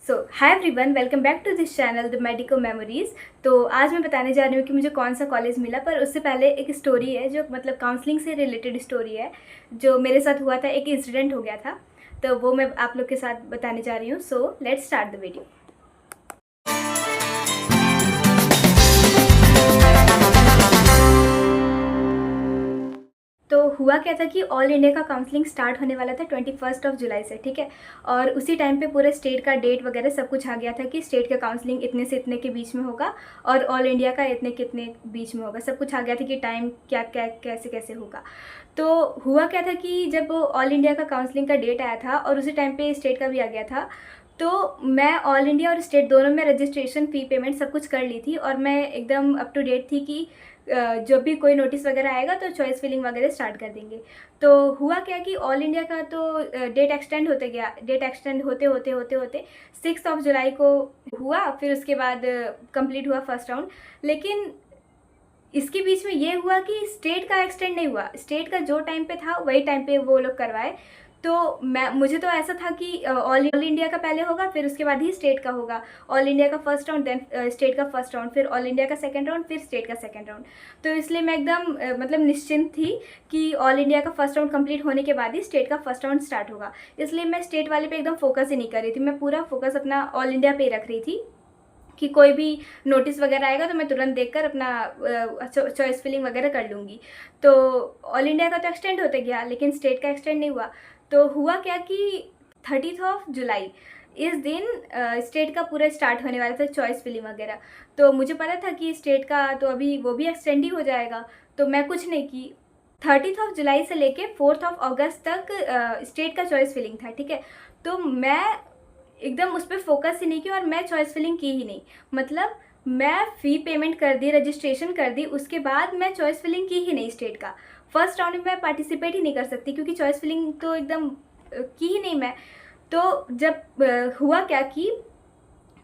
So hi everyone, welcome back to this channel the medico memories. तो आज मैं बताने जा रही हूँ कि मुझे कौन सा कॉलेज मिला। पर उससे पहले एक स्टोरी है जो मतलब काउंसलिंग से रिलेटेड स्टोरी है जो मेरे साथ हुआ था। एक इंसिडेंट हो गया था, तो वो मैं आप लोग के साथ बताने जा रही हूँ। So let's start the video. तो हुआ क्या था कि ऑल इंडिया का काउंसलिंग स्टार्ट होने वाला था 21 जुलाई से, ठीक है। और उसी टाइम पे पूरे स्टेट का डेट वगैरह सब कुछ आ गया था कि स्टेट का काउंसलिंग इतने से इतने के बीच में होगा और ऑल इंडिया का इतने कितने बीच में होगा। सब कुछ आ गया था कि टाइम क्या क्या कैसे कैसे होगा। तो हुआ क्या था कि जब ऑल इंडिया का काउंसलिंग का डेट आया था और उसी टाइम पे स्टेट का भी आ गया था, तो मैं ऑल इंडिया और स्टेट दोनों में रजिस्ट्रेशन फ़ी पेमेंट सब कुछ कर ली थी और मैं एकदम अप टू डेट थी कि जब भी कोई नोटिस वगैरह आएगा तो चॉइस फिलिंग वगैरह स्टार्ट कर देंगे। तो हुआ क्या कि ऑल इंडिया का तो डेट एक्सटेंड होते गया। डेट एक्सटेंड होते होते होते होते 6 जुलाई को हुआ। फिर उसके बाद कंप्लीट हुआ फर्स्ट राउंड। लेकिन इसके बीच में ये हुआ कि स्टेट का एक्सटेंड नहीं हुआ। स्टेट का जो टाइम पे था वही टाइम पे वो लोग करवाए। तो मुझे तो ऐसा था कि ऑल इंडिया का पहले होगा, फिर उसके बाद ही स्टेट का होगा। ऑल इंडिया का फर्स्ट राउंड, देन स्टेट का फर्स्ट राउंड, फिर ऑल इंडिया का सेकंड राउंड, फिर स्टेट का सेकंड राउंड। तो इसलिए मैं एकदम मतलब निश्चिंत थी कि ऑल इंडिया का फर्स्ट राउंड कंप्लीट होने के बाद ही स्टेट का फर्स्ट राउंड स्टार्ट होगा। इसलिए मैं स्टेट वाले पे एकदम फोकस ही नहीं कर रही थी। मैं पूरा फोकस अपना ऑल इंडिया पे ही रख रही थी कि कोई भी नोटिस वगैरह आएगा तो मैं तुरंत देखकर अपना चॉइस फिलिंग वगैरह कर लूँगी। तो ऑल इंडिया का तो एक्सटेंड होते गया, लेकिन स्टेट का एक्सटेंड नहीं हुआ। तो हुआ क्या कि 30 जुलाई इस दिन स्टेट का पूरा स्टार्ट होने वाला था चॉइस फिलिंग वगैरह। तो मुझे पता था कि स्टेट का तो अभी वो भी एक्सटेंड ही हो जाएगा। तो मैं कुछ नहीं की। 30 जुलाई से लेके 4 अगस्त तक स्टेट का चॉइस फिलिंग था, ठीक है। तो मैं एकदम उस पर फोकस ही नहीं किया और मैं चॉइस फिलिंग की ही नहीं। मतलब मैं फ़ी पेमेंट कर दी, रजिस्ट्रेशन कर दी, उसके बाद मैं चॉइस फिलिंग की ही नहीं। स्टेट का फर्स्ट राउंड में मैं पार्टिसिपेट ही नहीं कर सकती क्योंकि चॉइस फिलिंग तो एकदम की ही नहीं मैं। तो जब हुआ क्या कि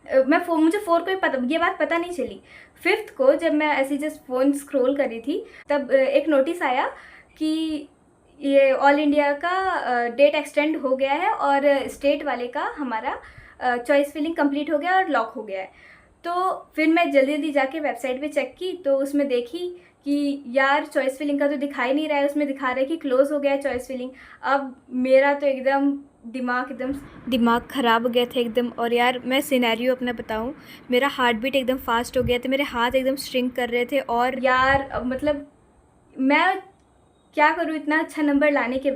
मुझे 4 को ही पता, ये बात पता नहीं चली। 5th को जब मैं ऐसे जस्ट फ़ोन स्क्रॉल कर रही थी तब एक नोटिस आया कि ये ऑल इंडिया का डेट एक्सटेंड हो गया है और स्टेट वाले का हमारा चॉइस फिलिंग कंप्लीट हो गया और लॉक हो गया है। तो फिर मैं जल्दी जल्दी जाके वेबसाइट पे चेक की तो उसमें देखी कि यार चॉइस फिलिंग का तो दिखा ही नहीं रहा है। उसमें दिखा रहा है कि क्लोज़ हो गया है चॉइस फिलिंग। अब मेरा तो एकदम दिमाग ख़राब हो गया था एकदम। और यार मैं सिनेरियो अपना बताऊं, मेरा हार्ट बीट एकदम फास्ट हो गया था, मेरे हाथ एकदम श्रिंक कर रहे थे। और यार मतलब मैं क्या करूँ, इतना अच्छा नंबर लाने के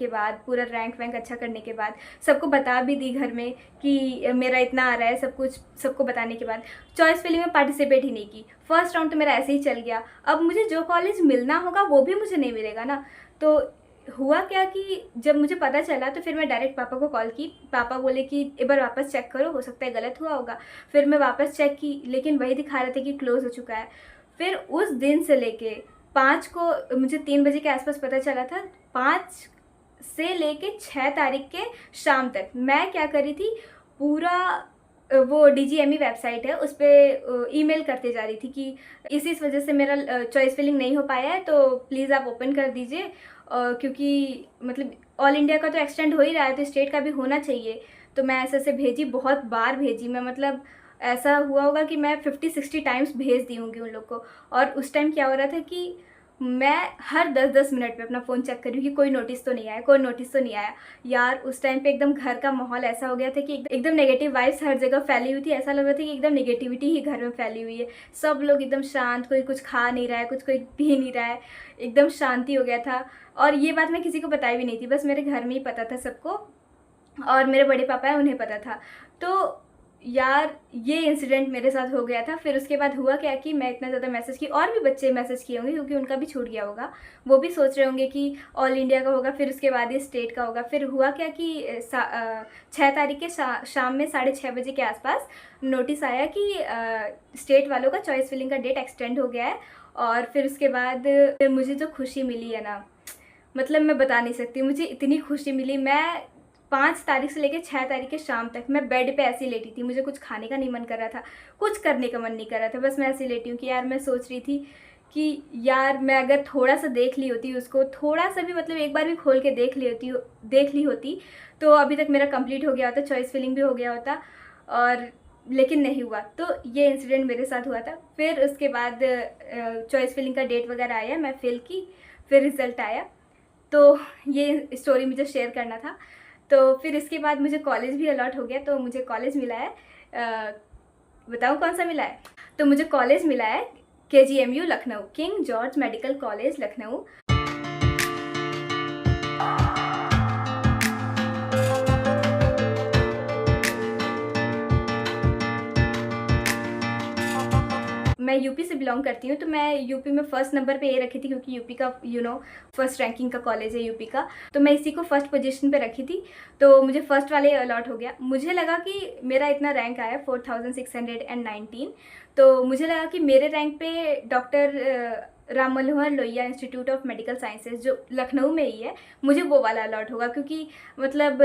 बाद, पूरा रैंक वैंक अच्छा करने के बाद, सबको बता भी दी घर में कि मेरा इतना आ रहा है, सब कुछ सबको बताने के बाद चॉइस फिलिंग में पार्टिसिपेट ही नहीं की। फर्स्ट राउंड तो मेरा ऐसे ही चल गया। अब मुझे जो कॉलेज मिलना होगा वो भी मुझे नहीं मिलेगा ना। तो हुआ क्या कि जब मुझे पता चला तो फिर मैं डायरेक्ट पापा को कॉल की। पापा बोले कि एक बार वापस चेक करो, हो सकता है गलत हुआ होगा। फिर मैं वापस चेक की, लेकिन वही दिखा रहे थे कि क्लोज़ हो चुका है। फिर उस दिन से लेके 5 को मुझे 3 बजे के आसपास पता चला था। 5 से लेके 6 तारीख के शाम तक मैं क्या करी थी, पूरा वो डीजीएमई वेबसाइट है उस पर ईमेल करते जा रही थी कि इस वजह से मेरा चॉइस फिलिंग नहीं हो पाया है, तो प्लीज़ आप ओपन कर दीजिए। क्योंकि मतलब ऑल इंडिया का तो एक्सटेंड हो ही रहा है तो स्टेट का भी होना चाहिए। तो मैं ऐसे ऐसे भेजी, बहुत बार भेजी मैं। मतलब ऐसा हुआ होगा कि मैं 50-60 टाइम्स भेज दी होंगी उन लोग को। और उस टाइम क्या हो रहा था कि मैं हर 10-10 मिनट पे अपना फ़ोन चेक कर रही हूँ कि कोई नोटिस तो नहीं आया, कोई नोटिस तो नहीं आया। यार उस टाइम पे एकदम घर का माहौल ऐसा हो गया था कि एकदम नेगेटिव वाइब्स हर जगह फैली हुई थी। ऐसा लग रहा था कि एकदम नेगेटिविटी ही घर में फैली हुई है। सब लोग एकदम शांत, कोई कुछ खा नहीं रहा है, कुछ कोई पी नहीं रहा है, एकदम शांति हो गया था। और ये बात मैं किसी को बताई भी नहीं थी, बस मेरे घर में ही पता था सबको और मेरे बड़े पापा हैं उन्हें पता था। तो यार ये इंसिडेंट मेरे साथ हो गया था। फिर उसके बाद हुआ क्या कि मैं इतना ज़्यादा मैसेज की, और भी बच्चे मैसेज किए होंगे क्योंकि उनका भी छूट गया होगा। वो भी सोच रहे होंगे कि ऑल इंडिया का होगा, फिर उसके बाद ही स्टेट का होगा। फिर हुआ क्या कि 6 तारीख के शाम में 6:30 बजे के आसपास नोटिस आया कि स्टेट वालों का चॉइस फिलिंग का डेट एक्सटेंड हो गया है। और फिर उसके बाद फिर मुझे जो खुशी मिली है ना, मतलब मैं बता नहीं सकती, मुझे इतनी खुशी मिली। मैं 5 तारीख से लेकर 6 तारीख के शाम तक मैं बेड पे ऐसे ही लेटी थी। मुझे कुछ खाने का नहीं मन कर रहा था, कुछ करने का मन नहीं कर रहा था, बस मैं ऐसे ही लेटी हूँ कि यार मैं सोच रही थी कि यार मैं अगर थोड़ा सा देख ली होती उसको, थोड़ा सा भी मतलब एक बार भी खोल के देख ली होती तो अभी तक मेरा कंप्लीट हो गया होता, चॉइस फिलिंग भी हो गया होता, और लेकिन नहीं हुआ। तो ये इंसिडेंट मेरे साथ हुआ था। फिर उसके बाद चॉइस फिलिंग का डेट वगैरह आया, मैं फिल की, फिर रिज़ल्ट आया। तो ये स्टोरी मुझे शेयर करना था। तो फिर इसके बाद मुझे कॉलेज भी अलॉट हो गया, तो मुझे कॉलेज मिला है, बताऊँ कौन सा मिला है? तो मुझे कॉलेज मिला है KGMU Lucknow, king George medical college Lucknow. मैं यूपी से बिलोंग करती हूँ, तो मैं यूपी में फर्स्ट नंबर पे ये रखी थी, क्योंकि यूपी का फर्स्ट रैंकिंग का कॉलेज है यूपी का, तो मैं इसी को फर्स्ट पोजीशन पे रखी थी। तो मुझे फर्स्ट वाले अलॉट हो गया। मुझे लगा कि मेरा इतना रैंक आया 4619, तो मुझे लगा कि मेरे रैंक पे doctor Ram Manohar Lohia institute of medical sciences जो लखनऊ में ही है, मुझे वो वाला अलॉट होगा, क्योंकि मतलब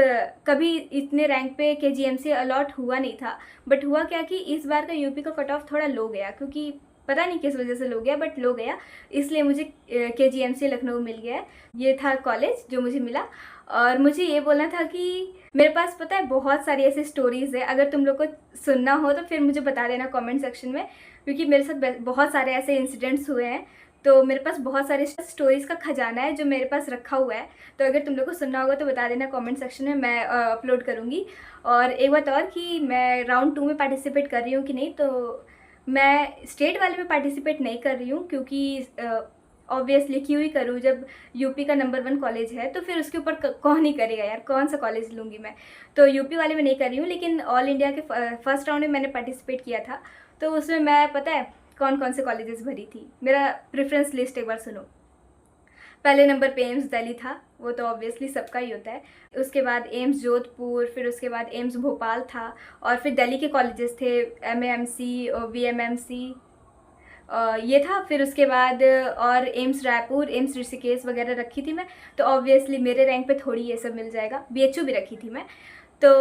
कभी इतने रैंक पे KGMC अलॉट हुआ नहीं था। बट हुआ क्या कि इस बार का यूपी का कट ऑफ थोड़ा लो गया, क्योंकि पता नहीं किस वजह से लो गया, बट लो गया, इसलिए मुझे KGMC लखनऊ मिल गया है। ये था कॉलेज जो मुझे मिला। और मुझे ये बोलना था कि मेरे पास पता है बहुत सारी ऐसी स्टोरीज़ है, अगर तुम लोग को सुनना हो तो फिर मुझे बता देना कमेंट सेक्शन में, क्योंकि मेरे साथ बहुत सारे ऐसे इंसिडेंट्स हुए हैं। तो मेरे पास बहुत सारे स्टोरीज़ का खजाना है जो मेरे पास रखा हुआ है। तो अगर तुम लोग को सुनना होगा तो बता देना कमेंट सेक्शन में, मैं अपलोड करूँगी। और एक बात और कि मैं राउंड 2 में पार्टिसिपेट कर रही हूँ कि नहीं, तो मैं स्टेट वाले में पार्टिसिपेट नहीं कर रही हूँ, क्योंकि ऑब्वियसली क्यों ही करूँ, जब यूपी का नंबर 1 कॉलेज है तो फिर उसके ऊपर कौन ही करेगा यार, कौन सा कॉलेज लूँगी मैं। तो यूपी वाले में नहीं कर रही हूँ, लेकिन ऑल इंडिया के फर्स्ट राउंड में मैंने पार्टिसिपेट किया था। तो उसमें मैं पता है कौन कौन से कॉलेजेस भरी थी। मेरा प्रेफरेंस लिस्ट एक बार सुनो। पहले नंबर पे एम्स दिल्ली था, वो तो ऑब्वियसली सबका ही होता है। उसके बाद एम्स जोधपुर, फिर उसके बाद एम्स भोपाल था, और फिर दिल्ली के कॉलेजेस थे MAMC और VMMC, ये था। फिर उसके बाद और एम्स रायपुर, एम्स ऋषिकेश वगैरह रखी थी मैं। तो ऑब्वियसली मेरे रैंक पे थोड़ी ये सब मिल जाएगा। BHU भी रखी थी मैं, तो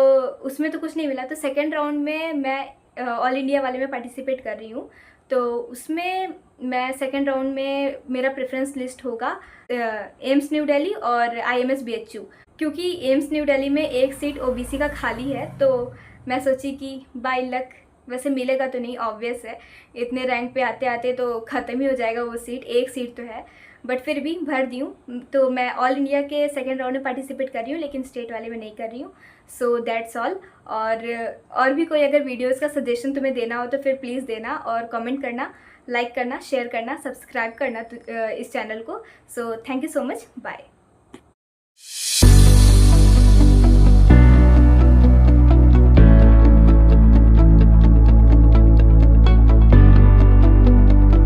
उसमें तो कुछ नहीं मिला। तो सेकेंड राउंड में मैं ऑल इंडिया वाले में पार्टिसिपेट कर रही हूँ, तो उसमें मैं सेकेंड राउंड में मेरा प्रेफरेंस लिस्ट होगा एम्स न्यू दिल्ली और IMS BHU, क्योंकि एम्स न्यू दिल्ली में एक सीट OBC का खाली है। तो मैं सोची कि बाय लक, वैसे मिलेगा तो नहीं, ऑब्वियस है, इतने रैंक पे आते आते तो ख़त्म ही हो जाएगा वो सीट, एक सीट तो है, बट फिर भी भर दी हूँ। तो मैं ऑल इंडिया के सेकेंड राउंड में पार्टिसिपेट कर रही हूँ, लेकिन स्टेट वाले में नहीं कर रही हूँ। So that's all. और भी कोई अगर वीडियोज़ का सजेशन तुम्हें देना हो तो फिर प्लीज़ देना, और कमेंट करना, लाइक करना, शेयर करना, सब्सक्राइब करना इस चैनल को। So thank you so much, bye.